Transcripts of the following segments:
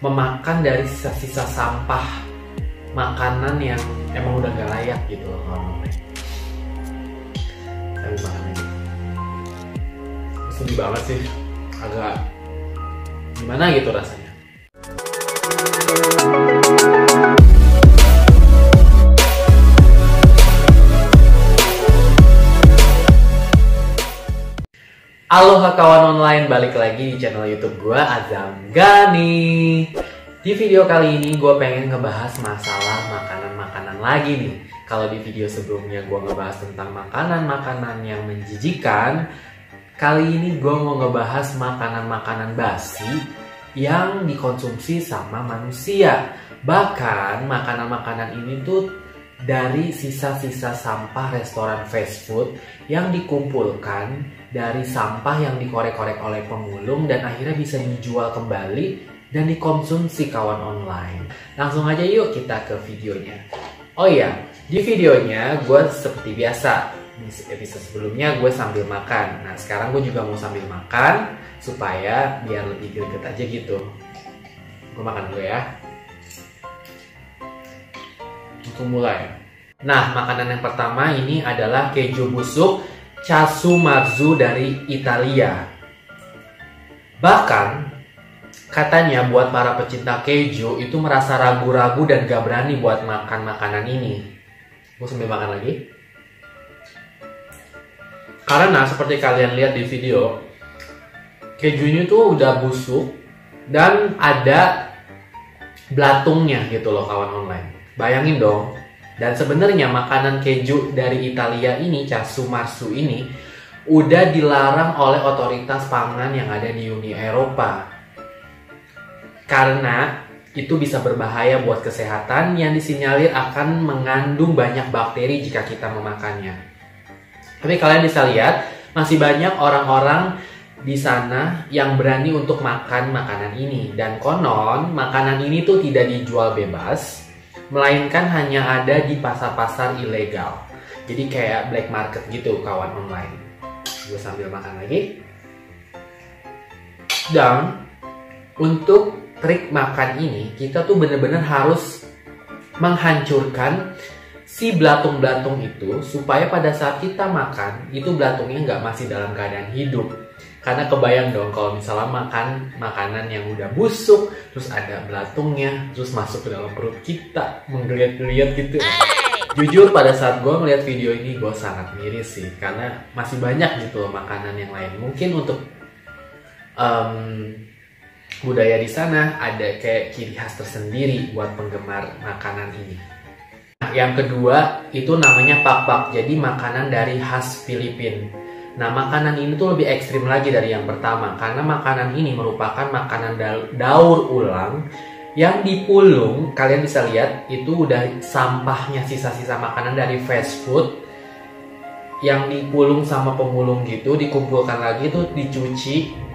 memakan dari sisa-sisa sampah makanan yang emang udah gak layak gitu loh kawan-kawan. Tapi makan aja. Sedih banget sih, agak gimana gitu rasanya. Aloha kawan online, balik lagi di channel YouTube gue, Azam Gani. Di video kali ini gue pengen ngebahas masalah makanan-makanan lagi nih. Kalau di video sebelumnya gue ngebahas tentang makanan-makanan yang menjijikan, kali ini gue mau ngebahas makanan-makanan basi yang dikonsumsi sama manusia. Bahkan makanan-makanan ini tuh dari sisa-sisa sampah restoran fast food yang dikumpulkan dari sampah yang dikorek-korek oleh pemulung dan akhirnya bisa dijual kembali dan dikonsumsi kawan online. Langsung aja yuk kita ke videonya. Oh iya, di videonya gue seperti biasa, di episode sebelumnya gue sambil makan. Nah sekarang gue juga mau sambil makan supaya biar lebih greget aja gitu. Gue makan dulu ya. Untuk mulai. Nah makanan yang pertama ini adalah keju busuk Casu Marzu dari Italia. Bahkan katanya buat para pecinta keju itu merasa ragu-ragu dan gak berani buat makan makanan ini. Gue sambil makan lagi. Karena seperti kalian lihat di video, kejunya tuh udah busuk dan ada belatungnya gitu loh kawan online. Bayangin dong. Dan sebenarnya makanan keju dari Italia ini, Casu Marzu ini, udah dilarang oleh otoritas pangan yang ada di Uni Eropa. Karena itu bisa berbahaya buat kesehatan yang disinyalir akan mengandung banyak bakteri jika kita memakannya. Tapi kalian bisa lihat, masih banyak orang-orang di sana yang berani untuk makan makanan ini. Dan konon, makanan ini tuh tidak dijual bebas, melainkan hanya ada di pasar-pasar ilegal. Jadi kayak black market gitu kawan online. Gue sambil makan lagi. Dan untuk trik makan ini, kita tuh bener-bener harus menghancurkan si belatung-belatung itu supaya pada saat kita makan, itu belatungnya nggak masih dalam keadaan hidup. Karena kebayang dong kalau misalnya makan makanan yang udah busuk, terus ada belatungnya, terus masuk ke dalam perut kita, menggeliat-geliat gitu. Jujur pada saat gue ngeliat video ini gue sangat miris sih, karena masih banyak gitu loh makanan yang lain. Mungkin untuk budaya di sana ada kayak ciri khas tersendiri buat penggemar makanan ini. Nah, yang kedua itu namanya pakpak, jadi makanan dari khas Filipina. Nah makanan ini tuh lebih ekstrim lagi dari yang pertama, karena makanan ini merupakan makanan daur ulang yang dipulung. Kalian bisa lihat itu udah sampahnya, sisa-sisa makanan dari fast food yang dipulung sama pemulung gitu, dikumpulkan lagi tuh dicuci.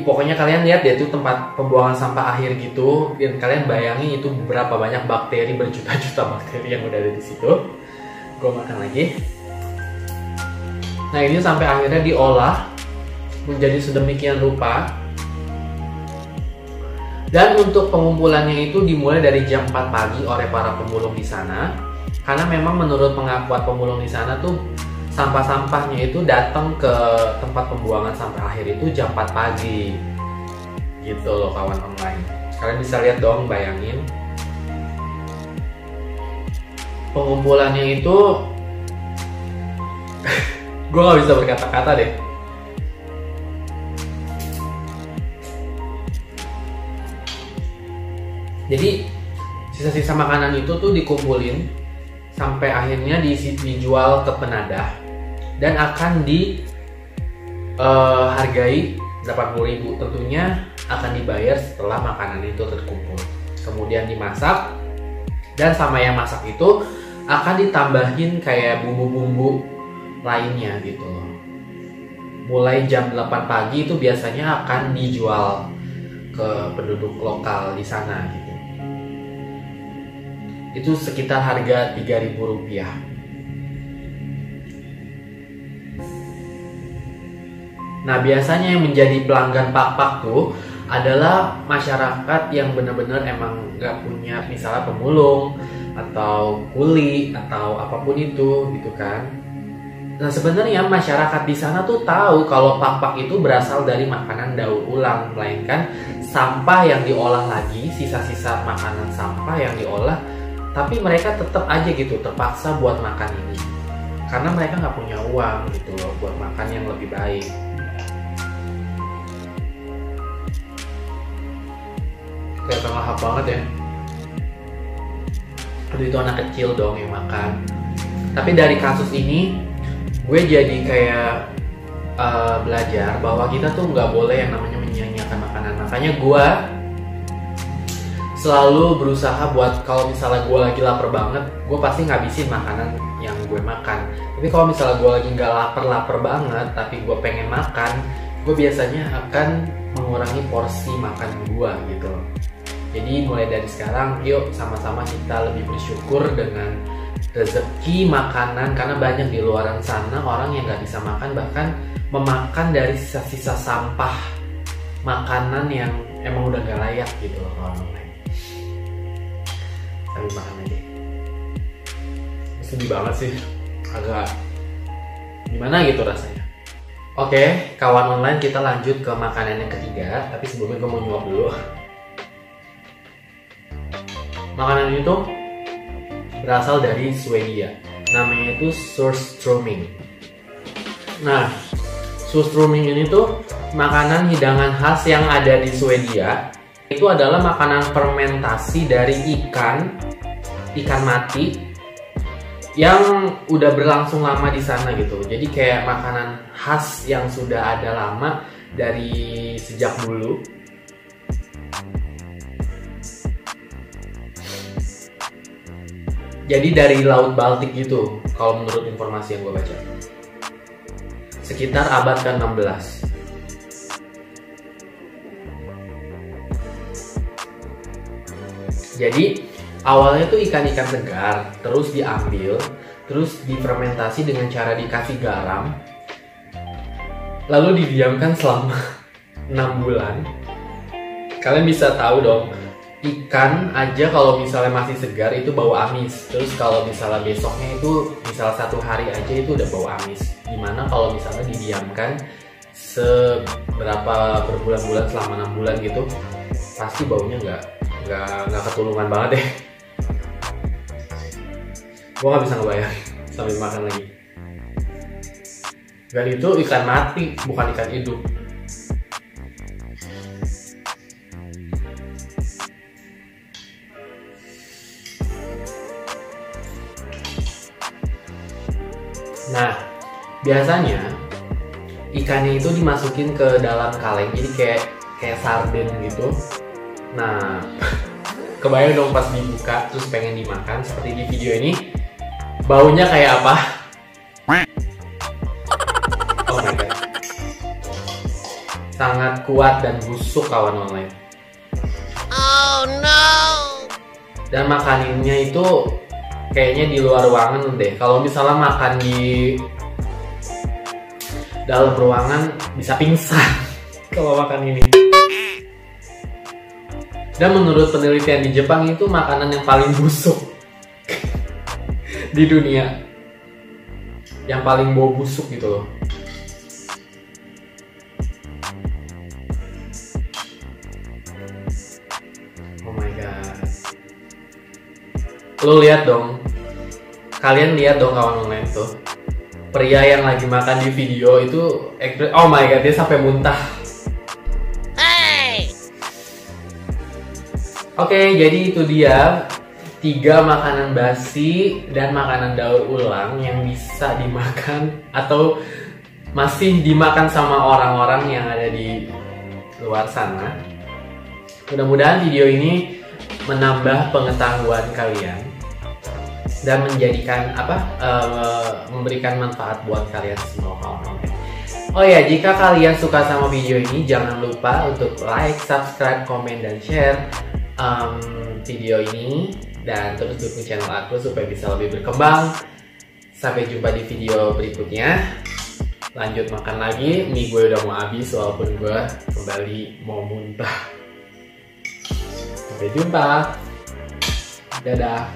Pokoknya kalian lihat deh itu tempat pembuangan sampah akhir gitu, dan kalian bayangin itu berapa banyak bakteri, berjuta-juta bakteri yang udah ada di situ. Gue makan lagi. Nah ini sampai akhirnya diolah menjadi sedemikian rupa. Dan untuk pengumpulannya itu dimulai dari jam 4 pagi oleh para pemulung di sana. Karena memang menurut pengakuan pemulung di sana tuh sampah-sampahnya itu datang ke tempat pembuangan sampah akhir itu jam 4 pagi. Gitu loh kawan online. Kalian bisa lihat dong, bayangin. Pengumpulannya itu gue gak bisa berkata-kata deh. Jadi sisa-sisa makanan itu tuh dikumpulin sampai akhirnya dijual ke penadah dan akan dihargai 80.000. Tentunya akan dibayar setelah makanan itu terkumpul. Kemudian dimasak, dan sama yang masak itu akan ditambahin kayak bumbu-bumbu lainnya gitu loh. Mulai jam 8 pagi itu biasanya akan dijual ke penduduk lokal di sana gitu. Itu sekitar harga Rp3.000. Nah biasanya yang menjadi pelanggan pak-pak tuh adalah masyarakat yang benar-benar emang nggak punya misalnya pemulung atau kuli atau apapun itu gitu kan. Nah sebenarnya masyarakat di sana tuh tahu kalau pak-pak itu berasal dari makanan daur ulang, melainkan sampah yang diolah lagi, sisa-sisa makanan sampah yang diolah, tapi mereka tetap aja gitu terpaksa buat makan ini karena mereka nggak punya uang gitu loh buat makan yang lebih baik. Kelihatan lahap banget ya. Aduh itu anak kecil dong yang makan. Tapi dari kasus ini gue jadi kayak belajar bahwa kita tuh nggak boleh yang namanya menyia-nyiakan makanan. Makanya gue selalu berusaha buat kalau misalnya gue lagi lapar banget, gue pasti ngabisin makanan yang gue makan. Tapi kalau misalnya gue lagi nggak lapar banget, tapi gue pengen makan, gue biasanya akan mengurangi porsi makan gue gitu. Jadi mulai dari sekarang, yuk sama-sama kita lebih bersyukur dengan rezeki makanan, karena banyak di luar sana orang yang nggak bisa makan, bahkan memakan dari sisa-sisa sampah makanan yang emang udah gak layak gitu loh orang-orang. Sambil makan aja. Sedih banget sih, agak gimana gitu rasanya. Oke, kawan online, kita lanjut ke makanan yang ketiga. Tapi sebelumnya gue mau nyuap dulu. Makanan itu berasal dari Swedia, namanya itu surströmming. Nah, surströmming ini tuh makanan hidangan khas yang ada di Swedia. Itu adalah makanan fermentasi dari ikan mati yang udah berlangsung lama di sana gitu. Jadi kayak makanan khas yang sudah ada lama dari sejak dulu. Jadi dari Laut Baltik gitu, kalau menurut informasi yang gue baca. Sekitar abad ke-16. Jadi awalnya tuh ikan-ikan segar, terus diambil, terus difermentasi dengan cara dikasih garam, lalu didiamkan selama 6 bulan. Kalian bisa tahu dong, ikan aja kalau misalnya masih segar itu bau amis. Terus kalau misalnya besoknya itu misalnya 1 hari aja itu udah bau amis. Gimana kalau misalnya didiamkan seberapa berbulan-bulan, selama 6 bulan gitu, pasti baunya nggak ketulungan banget deh. Gue nggak bisa ngebayang sambil makan lagi. Dan itu ikan mati, bukan ikan hidup. Nah, biasanya ikannya itu dimasukin ke dalam kaleng, jadi kayak sarden gitu. Nah, kebayang dong pas dibuka terus pengen dimakan seperti di video ini. Baunya kayak apa? Oh my god. Sangat kuat dan busuk kawan online. Oh no. Dan makaninnya itu kayaknya di luar ruangan deh. Kalau misalnya makan di dalam ruangan bisa pingsan kalau makan ini. Dan menurut penelitian di Jepang itu makanan yang paling busuk di dunia, yang paling bau busuk gitu loh. Oh my god. Lo lihat dong, kalian lihat dong kawan online tuh, pria yang lagi makan di video itu, oh my god, dia sampai muntah. Hey. Oke, jadi itu dia 3 makanan basi dan makanan daur ulang yang bisa dimakan atau masih dimakan sama orang-orang yang ada di luar sana. Mudah-mudahan video ini menambah pengetahuan kalian dan menjadikan memberikan manfaat buat kalian semua kawan. Oh ya, jika kalian suka sama video ini, jangan lupa untuk like, subscribe, komen, dan share video ini, dan terus dukung channel aku supaya bisa lebih berkembang. Sampai jumpa di video berikutnya. lanjut makan lagi. Mie gue udah mau habis walaupun gue kembali mau muntah. Sampai jumpa. Dadah.